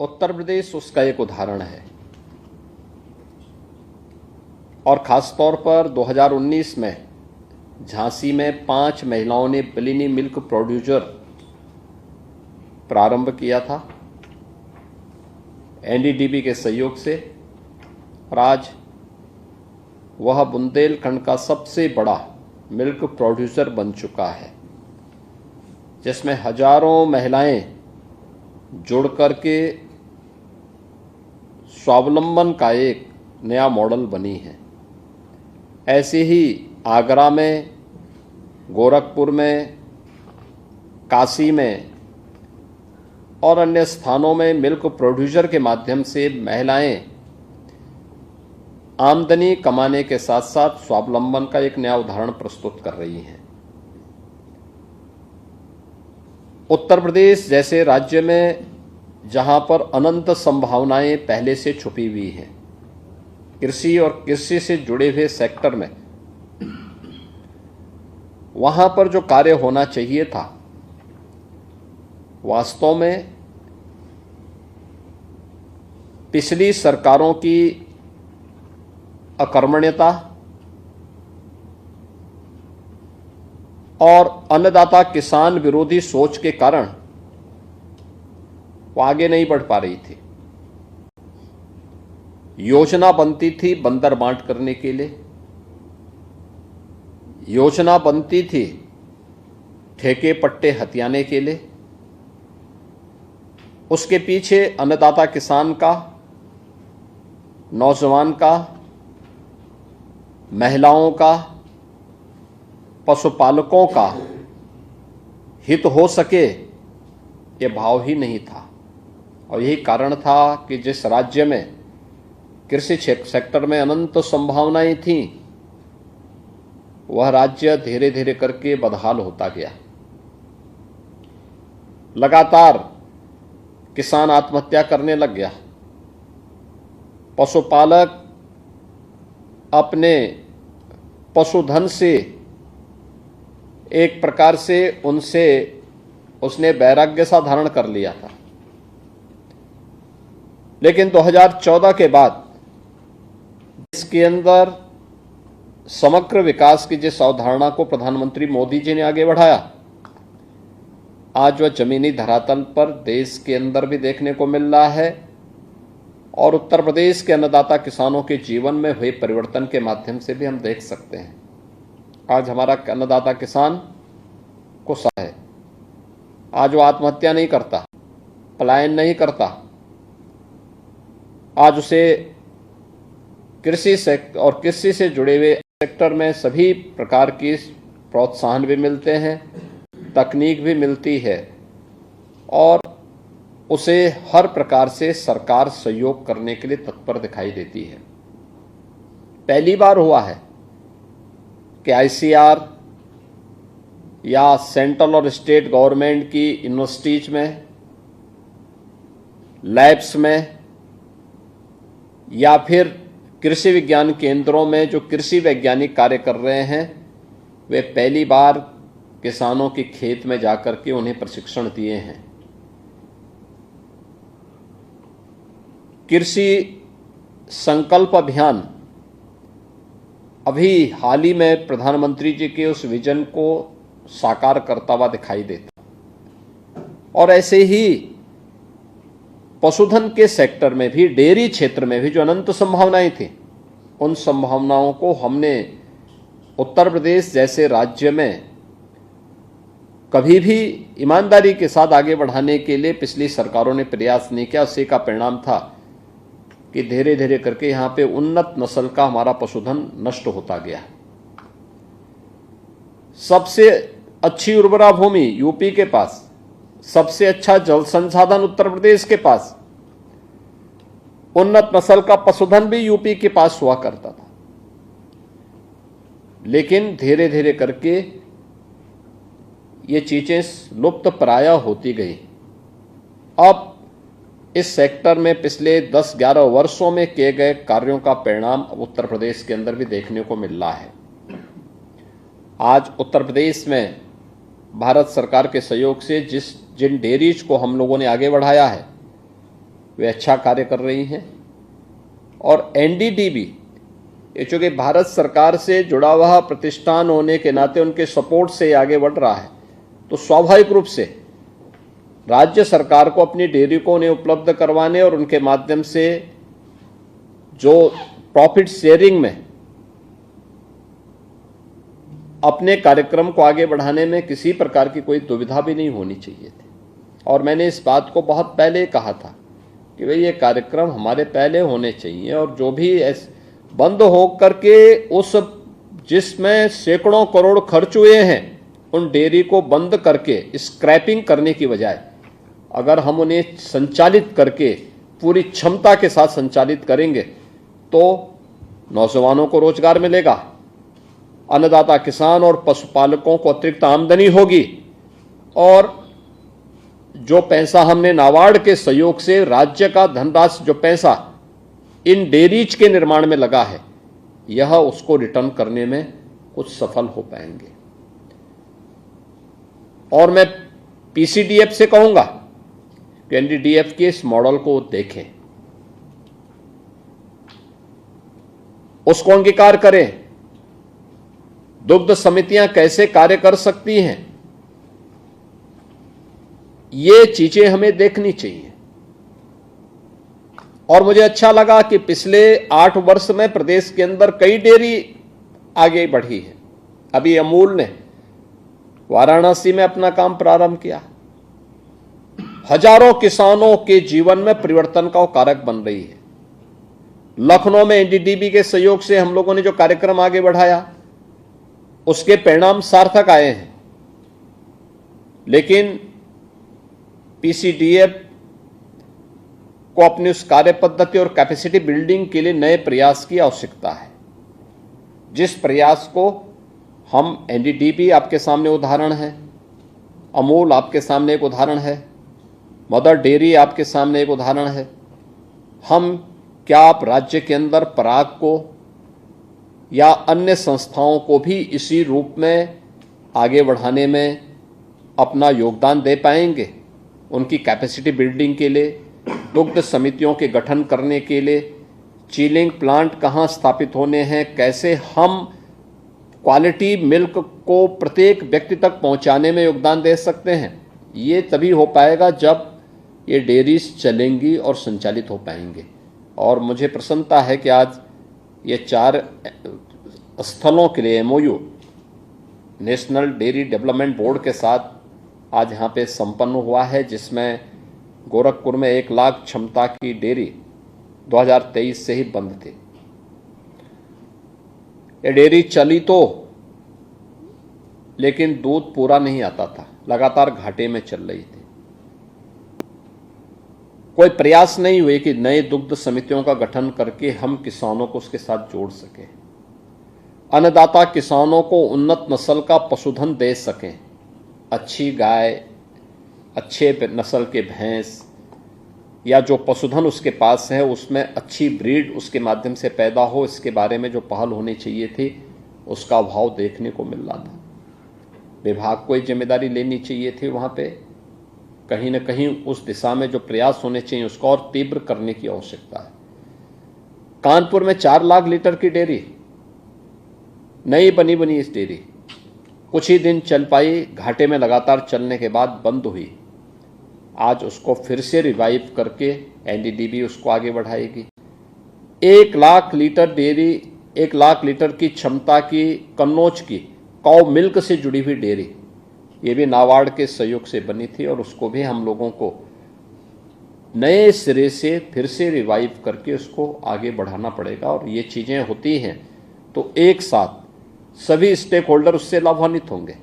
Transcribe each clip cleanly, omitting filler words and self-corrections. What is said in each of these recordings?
उत्तर प्रदेश उसका एक उदाहरण है और ख़ास तौर पर 2019 में झांसी में 5 महिलाओं ने बिलिनी मिल्क प्रोड्यूसर प्रारंभ किया था एनडीडीबी के सहयोग से और आज वह बुंदेलखंड का सबसे बड़ा मिल्क प्रोड्यूसर बन चुका है, जिसमें हजारों महिलाएं जुड़ करके स्वावलंबन का एक नया मॉडल बनी है। ऐसे ही आगरा में, गोरखपुर में, काशी में और अन्य स्थानों में मिल्क प्रोड्यूसर के माध्यम से महिलाएं आमदनी कमाने के साथ साथ स्वावलंबन का एक नया उदाहरण प्रस्तुत कर रही हैं। उत्तर प्रदेश जैसे राज्य में जहां पर अनंत संभावनाएं पहले से छुपी हुई हैं, कृषि और कृषि से जुड़े हुए सेक्टर में, वहां पर जो कार्य होना चाहिए था, वास्तव में पिछली सरकारों की अकर्मण्यता और अन्नदाता किसान विरोधी सोच के कारण वो आगे नहीं बढ़ पा रही थी। योजना बनती थी बंदर बांट करने के लिए, योजना बनती थी ठेके पट्टे हथियाने के लिए, उसके पीछे अन्नदाता किसान का, नौजवान का, महिलाओं का, पशुपालकों का हित हो सके ये भाव ही नहीं था। और यही कारण था कि जिस राज्य में कृषि सेक्टर में अनंत संभावनाएं थीं, वह राज्य धीरे धीरे करके बदहाल होता गया। लगातार किसान आत्महत्या करने लग गया, पशुपालक अपने पशुधन से एक प्रकार से उसने वैराग्य सा धारण कर लिया था। लेकिन 2014 के बाद इसके अंदर समग्र विकास की जिस अवधारणा को प्रधानमंत्री मोदी जी ने आगे बढ़ाया, आज वह जमीनी धरातल पर देश के अंदर भी देखने को मिल रहा है और उत्तर प्रदेश के अन्नदाता किसानों के जीवन में हुए परिवर्तन के माध्यम से भी हम देख सकते हैं। आज हमारा अन्नदाता किसान को है, आज वो आत्महत्या नहीं करता, पलायन नहीं करता, आज उसे कृषि और कृषि से जुड़े हुए सेक्टर में सभी प्रकार की प्रोत्साहन भी मिलते हैं, तकनीक भी मिलती है और उसे हर प्रकार से सरकार सहयोग करने के लिए तत्पर दिखाई देती है। पहली बार हुआ है कि आईसीआर या सेंट्रल और स्टेट गवर्नमेंट की यूनिवर्सिटीज में, लैब्स में या फिर कृषि विज्ञान केंद्रों में जो कृषि वैज्ञानिक कार्य कर रहे हैं, वे पहली बार किसानों के खेत में जाकर के उन्हें प्रशिक्षण दिए हैं। कृषि संकल्प अभियान अभी हाल ही में प्रधानमंत्री जी के उस विजन को साकार करता हुआ दिखाई देता। और ऐसे ही पशुधन के सेक्टर में भी, डेयरी क्षेत्र में भी जो अनंत संभावनाएं थी, उन संभावनाओं को हमने उत्तर प्रदेश जैसे राज्य में कभी भी ईमानदारी के साथ आगे बढ़ाने के लिए पिछली सरकारों ने प्रयास नहीं किया। उसी का परिणाम था कि धीरे धीरे करके यहाँ पे उन्नत नस्ल का हमारा पशुधन नष्ट होता गया। सबसे अच्छी उर्वरा भूमि यूपी के पास, सबसे अच्छा जल संसाधन उत्तर प्रदेश के पास, उन्नत नस्ल का पशुधन भी यूपी के पास हुआ करता था। लेकिन धीरे धीरे करके ये चीजें लुप्त प्राय होती गई। अब इस सेक्टर में पिछले 10-11 वर्षों में किए गए कार्यों का परिणाम उत्तर प्रदेश के अंदर भी देखने को मिल रहा है। आज उत्तर प्रदेश में भारत सरकार के सहयोग से जिन डेयरीज को हम लोगों ने आगे बढ़ाया है, वे अच्छा कार्य कर रही हैं। और एनडीडीबी ये चूँकि भारत सरकार से जुड़ा हुआ प्रतिष्ठान होने के नाते उनके सपोर्ट से आगे बढ़ रहा है, तो स्वाभाविक रूप से राज्य सरकार को अपनी डेयरी को उन्हें उपलब्ध करवाने और उनके माध्यम से जो प्रॉफिट शेयरिंग में अपने कार्यक्रम को आगे बढ़ाने में किसी प्रकार की कोई दुविधा भी नहीं होनी चाहिए थी। और मैंने इस बात को बहुत पहले कहा था कि भाई ये कार्यक्रम हमारे पहले होने चाहिए, और जो भी बंद हो करके उस जिसमें सैकड़ों करोड़ खर्च हुए हैं उन डेयरी को बंद करके स्क्रैपिंग करने की बजाय अगर हम उन्हें संचालित करके पूरी क्षमता के साथ संचालित करेंगे तो नौजवानों को रोजगार मिलेगा, अन्नदाता किसान और पशुपालकों को अतिरिक्त आमदनी होगी, और जो पैसा हमने नाबार्ड के सहयोग से राज्य का धनराशि जो पैसा इन डेयरीज के निर्माण में लगा है, यह उसको रिटर्न करने में कुछ सफल हो पाएंगे। और मैं पीसीडीएफ से कहूंगा कि एनडीडीएफ के इस मॉडल को देखें, उसको अंगीकार करें। दुग्ध समितियां कैसे कार्य कर सकती हैं, ये चीजें हमें देखनी चाहिए। और मुझे अच्छा लगा कि पिछले 8 वर्ष में प्रदेश के अंदर कई डेयरी आगे बढ़ी है। अभी अमूल ने वाराणसी में अपना काम प्रारंभ किया, हजारों किसानों के जीवन में परिवर्तन का कारक बन रही है। लखनऊ में एनडीडीबी के सहयोग से हम लोगों ने जो कार्यक्रम आगे बढ़ाया उसके परिणाम सार्थक आए हैं, लेकिन पीसीडीएफ को अपनी उस कार्य पद्धति और कैपेसिटी बिल्डिंग के लिए नए प्रयास की आवश्यकता है, जिस प्रयास को हम एनडीडीबी आपके सामने उदाहरण है, अमूल आपके सामने एक उदाहरण है, मदर डेयरी आपके सामने एक उदाहरण है। हम क्या आप राज्य के अंदर पराग को या अन्य संस्थाओं को भी इसी रूप में आगे बढ़ाने में अपना योगदान दे पाएंगे? उनकी कैपेसिटी बिल्डिंग के लिए, दुग्ध समितियों के गठन करने के लिए, चिलिंग प्लांट कहाँ स्थापित होने हैं, कैसे हम क्वालिटी मिल्क को प्रत्येक व्यक्ति तक पहुंचाने में योगदान दे सकते हैं, ये तभी हो पाएगा जब ये डेयरीज चलेंगी और संचालित हो पाएंगे। और मुझे प्रसन्नता है कि आज ये 4 स्थलों के लिए MOU national dairy development board के साथ आज यहाँ पे संपन्न हुआ है, जिसमें गोरखपुर में 1 लाख क्षमता की डेयरी 2023 से ही बंद थी। ये डेयरी चली तो, लेकिन दूध पूरा नहीं आता था, लगातार घाटे में चल रही थी। कोई प्रयास नहीं हुए कि नए दुग्ध समितियों का गठन करके हम किसानों को उसके साथ जोड़ सकें, अन्नदाता किसानों को उन्नत नस्ल का पशुधन दे सकें, अच्छी गाय, अच्छे नस्ल के भैंस या जो पशुधन उसके पास है उसमें अच्छी ब्रीड उसके माध्यम से पैदा हो, इसके बारे में जो पहल होनी चाहिए थी उसका अभाव देखने को मिल रहा था। विभाग को एक जिम्मेदारी लेनी चाहिए थी, वहाँ पे कहीं न कहीं उस दिशा में जो प्रयास होने चाहिए उसको और तीव्र करने की आवश्यकता है। कानपुर में 4 लाख लीटर की डेयरी, नई बनी इस डेयरी कुछ ही दिन चल पाई, घाटे में लगातार चलने के बाद बंद हुई। आज उसको फिर से रिवाइव करके एनडीडीबी उसको आगे बढ़ाएगी। 1 lakh litre dairy, 1 lakh litre की क्षमता की कन्नौज की काउ मिल्क से जुड़ी हुई डेयरी, ये भी नाबार्ड के सहयोग से बनी थी, और उसको भी हम लोगों को नए सिरे से फिर से रिवाइव करके उसको आगे बढ़ाना पड़ेगा। और ये चीज़ें होती हैं तो एक साथ सभी स्टेक होल्डर उससे लाभान्वित होंगे,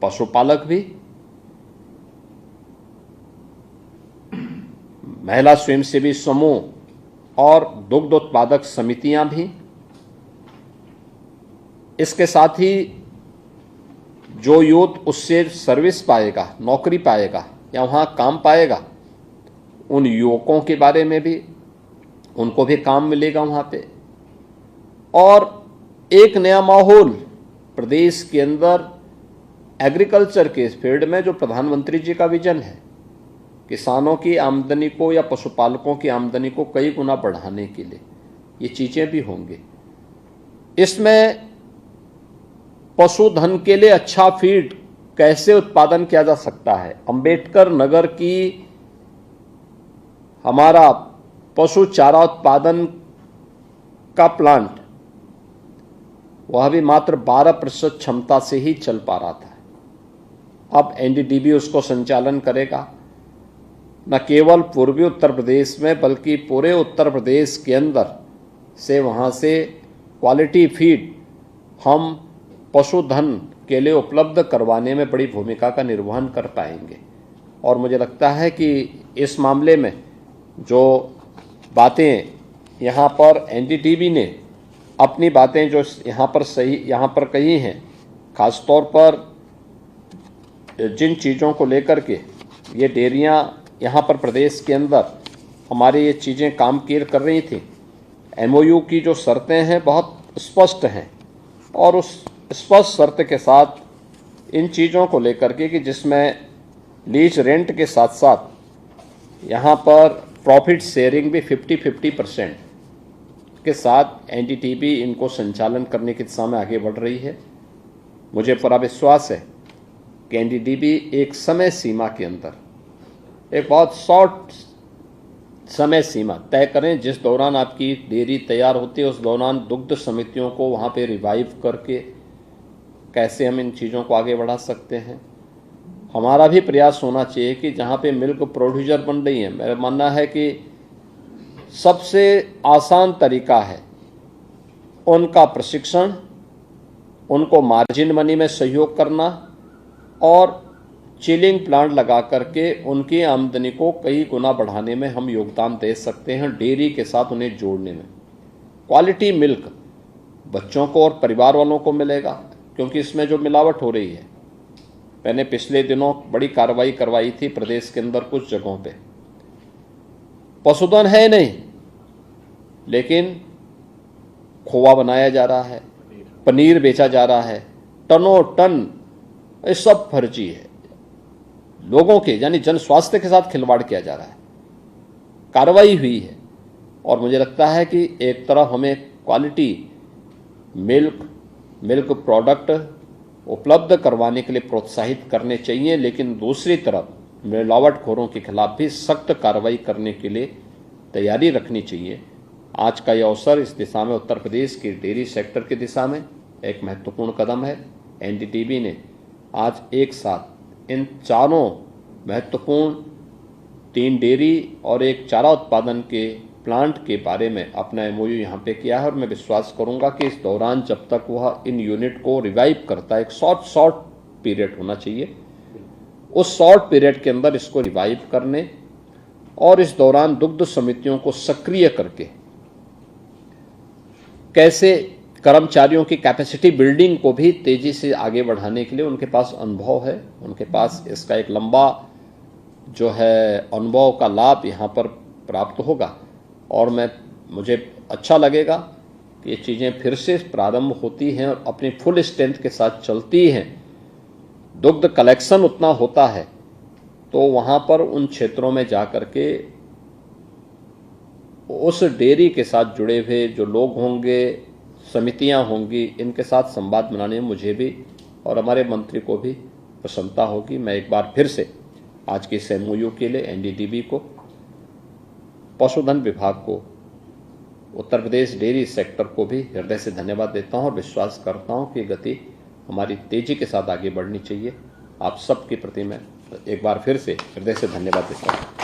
पशुपालक भी, महिला स्वयंसेवी समूह और दुग्ध उत्पादक समितियां भी। इसके साथ ही जो यूथ उससे सर्विस पाएगा, नौकरी पाएगा या वहाँ काम पाएगा, उन युवकों के बारे में भी उनको भी काम मिलेगा वहाँ पे। और एक नया माहौल प्रदेश के अंदर एग्रीकल्चर के फील्ड में जो प्रधानमंत्री जी का विजन है, किसानों की आमदनी को या पशुपालकों की आमदनी को कई गुना बढ़ाने के लिए ये चीज़ें भी होंगी। इसमें पशुधन के लिए अच्छा फीड कैसे उत्पादन किया जा सकता है। अंबेडकर नगर की हमारा पशु चारा उत्पादन का प्लांट वह भी मात्र 12% क्षमता से ही चल पा रहा था। अब एनडीडीबी उसको संचालन करेगा। न केवल पूर्वी उत्तर प्रदेश में बल्कि पूरे उत्तर प्रदेश के अंदर से वहाँ से क्वालिटी फीड हम पशुधन के लिए उपलब्ध करवाने में बड़ी भूमिका का निर्वहन कर पाएंगे। और मुझे लगता है कि इस मामले में जो बातें यहाँ पर एनडीडीबी ने अपनी बातें जो यहाँ पर कही हैं, खासतौर पर जिन चीज़ों को लेकर के ये डेयरियाँ यहाँ पर प्रदेश के अंदर हमारी ये चीज़ें काम कर रही थी, एमओयू की जो शर्तें हैं बहुत स्पष्ट हैं और उस स्पष्ट शर्त के साथ इन चीज़ों को लेकर के कि जिसमें लीज रेंट के साथ साथ यहाँ पर प्रॉफिट शेयरिंग भी 50-50% के साथ एनडीडीबी इनको संचालन करने की दिशा में आगे बढ़ रही है। मुझे पूरा विश्वास है कि एनडीडीबी एक समय सीमा के अंदर एक बहुत शॉर्ट समय सीमा तय करें जिस दौरान आपकी डेयरी तैयार होती है, उस दौरान दुग्ध समितियों को वहाँ पे रिवाइव करके कैसे हम इन चीज़ों को आगे बढ़ा सकते हैं। हमारा भी प्रयास होना चाहिए कि जहाँ पे मिल्क प्रोड्यूसर बन रही है, मेरा मानना है कि सबसे आसान तरीका है उनका प्रशिक्षण, उनको मार्जिन मनी में सहयोग करना और चिलिंग प्लांट लगा करके उनकी आमदनी को कई गुना बढ़ाने में हम योगदान दे सकते हैं, डेयरी के साथ उन्हें जोड़ने में। क्वालिटी मिल्क बच्चों को और परिवार वालों को मिलेगा, क्योंकि इसमें जो मिलावट हो रही है, मैंने पिछले दिनों बड़ी कार्रवाई करवाई थी प्रदेश के अंदर कुछ जगहों पे। पशुधन है नहीं, लेकिन खोआ बनाया जा रहा है, पनीर बेचा जा रहा है, टनों टन, ये सब फर्जी है। लोगों के यानी जन स्वास्थ्य के साथ खिलवाड़ किया जा रहा है। कार्रवाई हुई है और मुझे लगता है कि एक तरफ हमें क्वालिटी मिल्क प्रोडक्ट उपलब्ध करवाने के लिए प्रोत्साहित करने चाहिए, लेकिन दूसरी तरफ मिलावटखोरों के खिलाफ भी सख्त कार्रवाई करने के लिए तैयारी रखनी चाहिए। आज का यह अवसर इस दिशा में उत्तर प्रदेश के डेयरी सेक्टर की दिशा में एक महत्वपूर्ण कदम है। एनडीडीबी ने आज एक साथ इन चारों महत्वपूर्ण 3 डेयरी और एक चारा उत्पादन के प्लांट के बारे में अपना एमओयू यहाँ पे किया है और मैं विश्वास करूँगा कि इस दौरान जब तक वह इन यूनिट को रिवाइव करता है, एक शॉर्ट पीरियड होना चाहिए, उस शॉर्ट पीरियड के अंदर इसको रिवाइव करने और इस दौरान दुग्ध समितियों को सक्रिय करके कैसे कर्मचारियों की कैपेसिटी बिल्डिंग को भी तेजी से आगे बढ़ाने के लिए उनके पास अनुभव है, उनके पास इसका एक लंबा जो है अनुभव का लाभ यहाँ पर प्राप्त होगा। और मुझे अच्छा लगेगा कि ये चीज़ें फिर से प्रारंभ होती हैं और अपनी फुल स्ट्रेंथ के साथ चलती हैं। दुग्ध कलेक्शन उतना होता है तो वहाँ पर उन क्षेत्रों में जा कर के उस डेयरी के साथ जुड़े हुए जो लोग होंगे, समितियाँ होंगी, इनके साथ संवाद बनाने में मुझे भी और हमारे मंत्री को भी प्रसन्नता होगी। मैं एक बार फिर से आज के इस एमओयू के लिए एनडीडीबी को, पशुधन विभाग को, उत्तर प्रदेश डेयरी सेक्टर को भी हृदय से धन्यवाद देता हूं और विश्वास करता हूं कि गति हमारी तेजी के साथ आगे बढ़नी चाहिए। आप सबके प्रति मैं एक बार फिर से हृदय से धन्यवाद देता हूं।